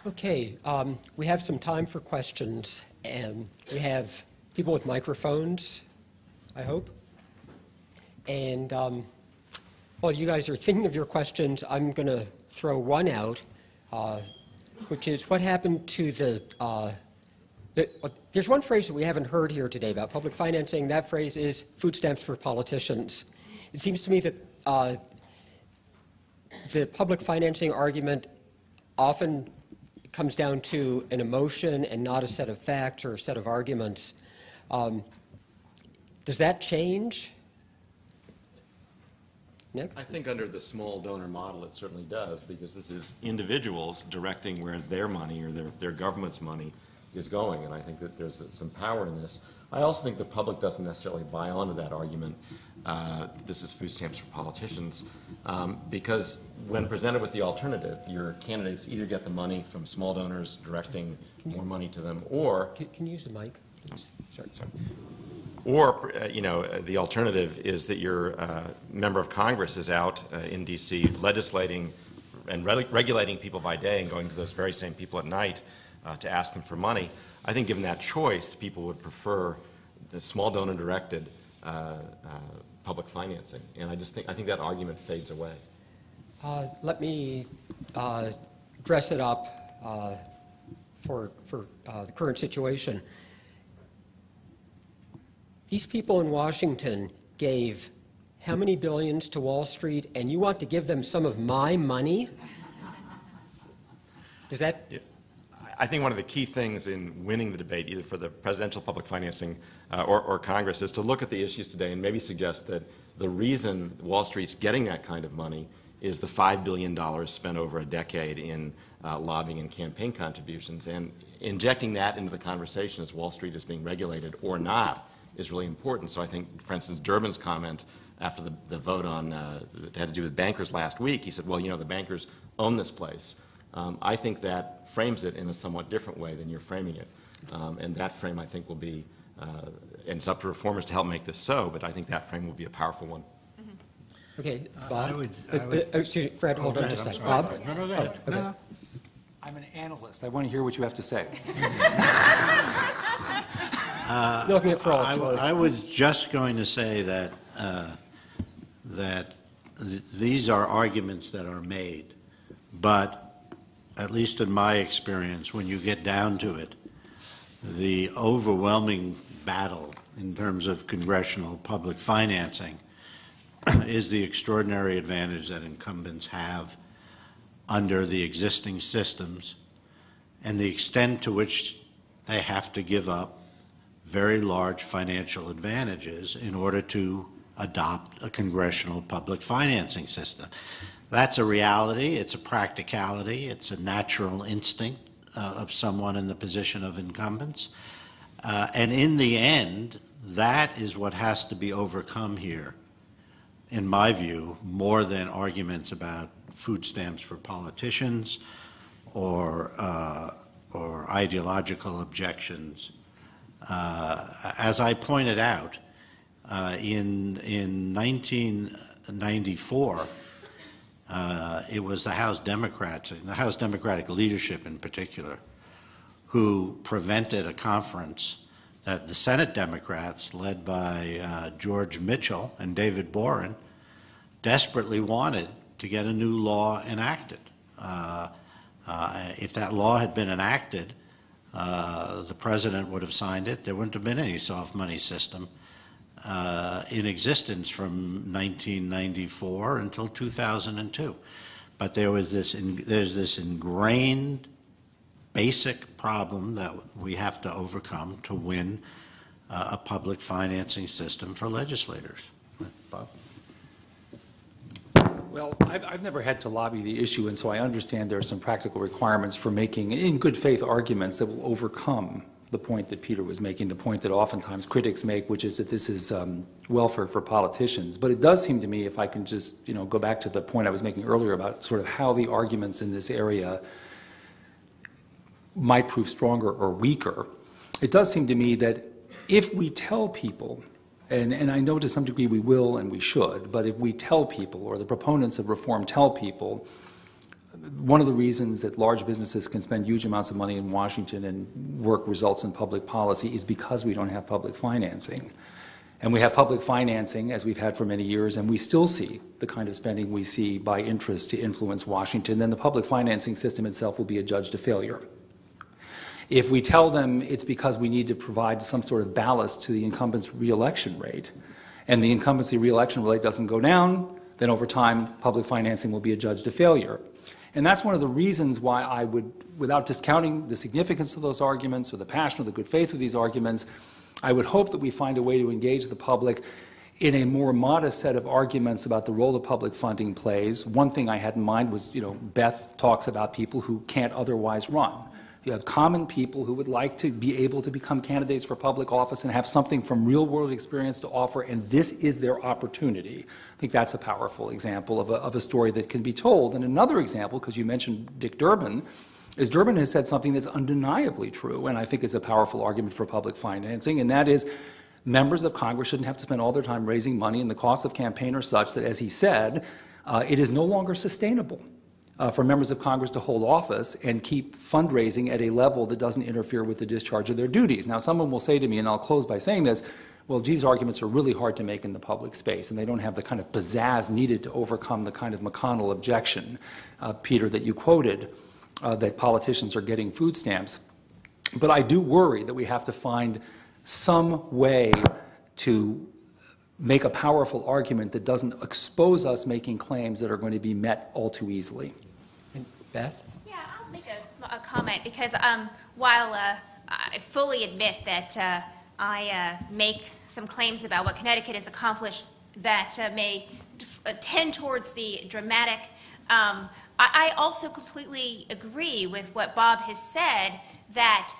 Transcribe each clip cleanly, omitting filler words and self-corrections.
Okay, we have some time for questions, and we have people with microphones, I hope. And while you guys are thinking of your questions, I'm going to throw one out, which is what happened to there's one phrase that we haven't heard here today about public financing. That phrase is food stamps for politicians. It seems to me that the public financing argument often comes down to an emotion and not a set of facts or a set of arguments. Does that change? Nick? I think under the small donor model it certainly does, because this is individuals directing where their money or their government's money is going, and I think that there's some power in this. I also think the public doesn't necessarily buy onto that argument, this is food stamps for politicians, because when presented with the alternative, your candidates either get the money from small donors directing more money to them, or... Can you use the mic, please? Sorry. Or, the alternative is that your member of Congress is out in D.C. legislating and regulating people by day and going to those very same people at night to ask them for money. I think given that choice, people would prefer the small donor-directed public financing, and I think that argument fades away. Let me dress it up for the current situation. These people in Washington gave how many billions to Wall Street, and you want to give them some of my money? Does that... Yeah. I think one of the key things in winning the debate, either for the presidential public financing or Congress, is to look at the issues today and maybe suggest that the reason Wall Street's getting that kind of money is the $5 billion spent over a decade in lobbying and campaign contributions. And injecting that into the conversation as Wall Street is being regulated or not is really important. So I think, for instance, Durbin's comment after the vote on that had to do with bankers last week, he said, well, the bankers own this place. I think that frames it in a somewhat different way than you're framing it. And that frame, I think, will be, and it's up to reformers to help make this so, but I think that frame will be a powerful one. Mm-hmm. Okay, Bob. Excuse me, Fred, hold on just a second. Bob? No, go ahead. Okay. No. I'm an analyst. I want to hear what you have to say. I was just going to say that these are arguments that are made, but at least in my experience, when you get down to it, the overwhelming battle in terms of congressional public financing is the extraordinary advantage that incumbents have under the existing systems and the extent to which they have to give up very large financial advantages in order to adopt a congressional public financing system. That's a reality, it's a practicality, it's a natural instinct of someone in the position of incumbents. And in the end, that is what has to be overcome here, in my view, more than arguments about food stamps for politicians or ideological objections. As I pointed out, in 1994, it was the House Democrats, the House Democratic leadership in particular, who prevented a conference that the Senate Democrats, led by George Mitchell and David Boren, desperately wanted to get a new law enacted. If that law had been enacted, the president would have signed it. There wouldn't have been any soft money system in existence from 1994 until 2002. But there's this ingrained basic problem that we have to overcome to win a public financing system for legislators. Bob? Well, I've never had to lobby the issue, and so I understand there are some practical requirements for making, in good faith, arguments that will overcome the point that Peter was making, the point that oftentimes critics make, which is that this is welfare for politicians. But it does seem to me, if I can just go back to the point I was making earlier about sort of how the arguments in this area might prove stronger or weaker, it does seem to me that if we tell people, and I know to some degree we will and we should, but if we tell people, or the proponents of reform tell people, one of the reasons that large businesses can spend huge amounts of money in Washington and work results in public policy is because we don't have public financing. And we have public financing, as we've had for many years, and we still see the kind of spending we see by interest to influence Washington, then the public financing system itself will be adjudged a failure. If we tell them it's because we need to provide some sort of ballast to the incumbent's reelection rate, and the incumbency reelection rate doesn't go down, then over time, public financing will be adjudged a failure. And that's one of the reasons why I would, without discounting the significance of those arguments or the passion or the good faith of these arguments, I would hope that we find a way to engage the public in a more modest set of arguments about the role that public funding plays. One thing I had in mind was, Beth talks about people who can't otherwise run. You have common people who would like to be able to become candidates for public office and have something from real-world experience to offer, and this is their opportunity. I think that's a powerful example of a story that can be told. And another example, because you mentioned Dick Durbin, is Durbin has said something that's undeniably true, and I think is a powerful argument for public financing, and that is members of Congress shouldn't have to spend all their time raising money, and the cost of campaign are such that, as he said, it is no longer sustainable for members of Congress to hold office and keep fundraising at a level that doesn't interfere with the discharge of their duties. Now, someone will say to me, and I'll close by saying this, well, these arguments are really hard to make in the public space, and they don't have the kind of pizzazz needed to overcome the kind of McConnell objection, Peter, that you quoted, that politicians are getting food stamps. But I do worry that we have to find some way to make a powerful argument that doesn't expose us making claims that are going to be met all too easily. And Beth? Yeah, I'll make a comment because while I fully admit that I make some claims about what Connecticut has accomplished that may tend towards the dramatic, I also completely agree with what Bob has said, that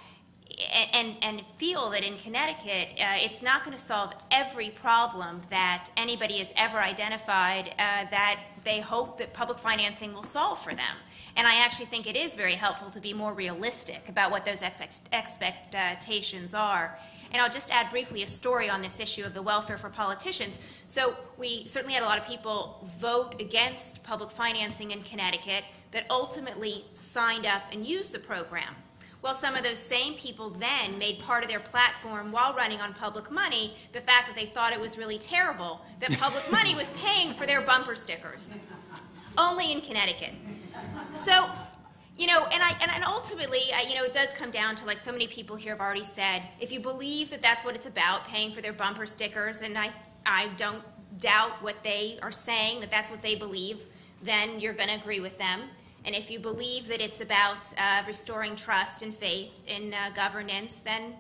and feel that in Connecticut it's not going to solve every problem that anybody has ever identified that they hope that public financing will solve for them. And I actually think it is very helpful to be more realistic about what those expectations are. And I'll just add briefly a story on this issue of the welfare for politicians. So we certainly had a lot of people vote against public financing in Connecticut that ultimately signed up and used the program. Well, some of those same people then made part of their platform while running on public money the fact that they thought it was really terrible that public money was paying for their bumper stickers. Only in Connecticut. So, and ultimately, it does come down to, like so many people here have already said, if you believe that that's what it's about, paying for their bumper stickers, and I don't doubt what they are saying, that that's what they believe, then you're going to agree with them. And if you believe that it's about restoring trust and faith in governance, then,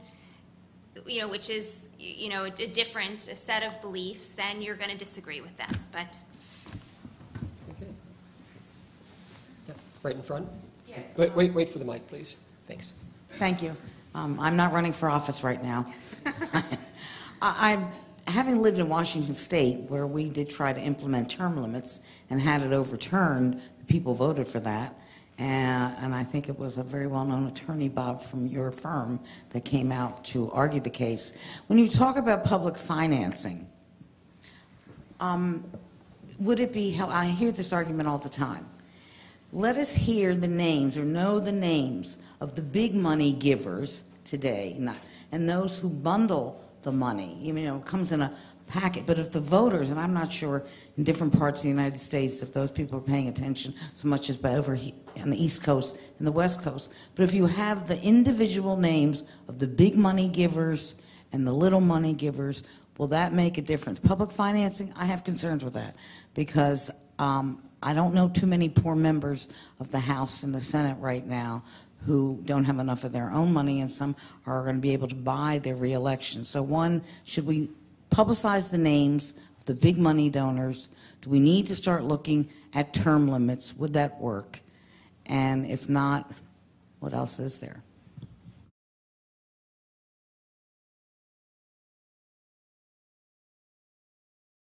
which is, a different set of beliefs, then you're going to disagree with them. But Okay. Yeah, right in front. yes. Wait for the mic, please. Thanks. Thank you. I'm not running for office right now. I'm having lived in Washington State, where we did try to implement term limits and had it overturned. People voted for that, and I think it was a very well-known attorney, Bob, from your firm that came out to argue the case. When you talk about public financing, would it be, I hear this argument all the time, let us hear the names or know the names of the big money givers today, and those who bundle the money. It comes in a packet, but if the voters, and I'm not sure in different parts of the United States if those people are paying attention so much as over here on the East Coast and the West Coast, but if you have the individual names of the big money givers and the little money givers, will that make a difference? Public financing, I have concerns with that because I don't know too many poor members of the House and the Senate right now who don't have enough of their own money, and some are going to be able to buy their reelection. So one, should we publicize the names of the big money donors? Do we need to start looking at term limits? Would that work? And if not, what else is there?